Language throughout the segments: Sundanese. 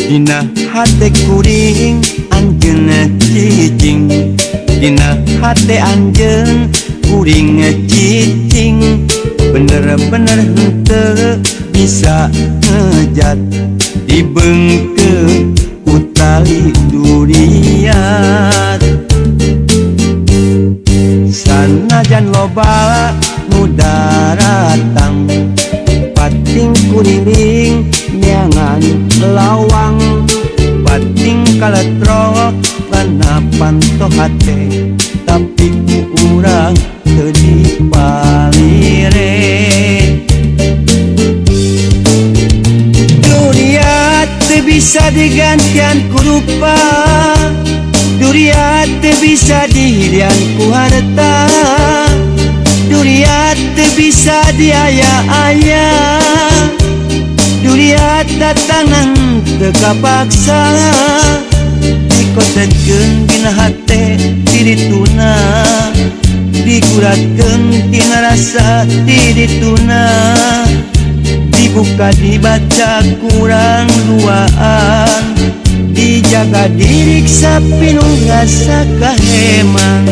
Dina hate kuring anjeun cicing, dina hate anjeun kuring cicing, bener-bener henteu bisa ngejat dibeungkeun ku tali durian. Sanajan loba nu daratang pating kuriling nyangan lawang, pating kaletro kana panto hate, tapi ku urang teu dipalire. Dunia teu bisa digantian ku rupa, dunia teu bisa dihilian ku harta, dunia teu bisa diaya-aya, dunia datangan teu kapaksa, dikotetkeun dina hate dirituna, diguratkeun dina rasa dirituna, dibuka dibaca kurang luaan, dijaga diriksa pinuh rasa kaheman.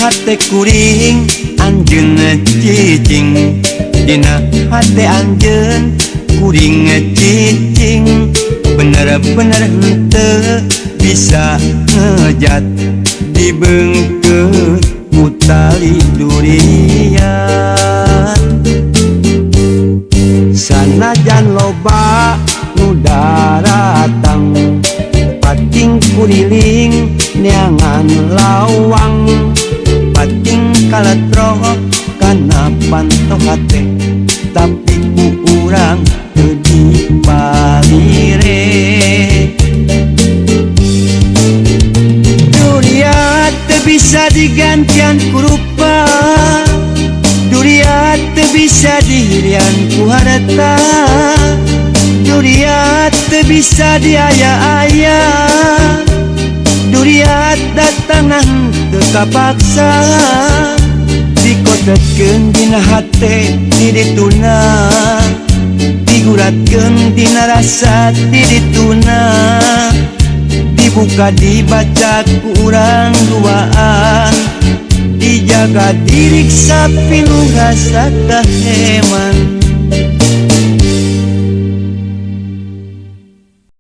Hate kuring anjeun cicing, dina hate anjeun kuring cicing, bener-bener henteu bisa ngejat dibeungkeun ku tali durian. Sanajan loba nu daratang pating kuriling nyangan lawang, pating kaletro kana panto hate, tapi ku urang teu dipalire. Dunia teu bisa digantian ku rupa, dunia teu bisa dihilian ku harta, dunia teu bisa diaya-aya, dunia datangan teu kapaksa, dikotetkeun dina hate dirituna, diguratkeun dina rasa dirituna, dibuka dibaca kurang duaan, dijaga diriksa pinuh rasa kaheman.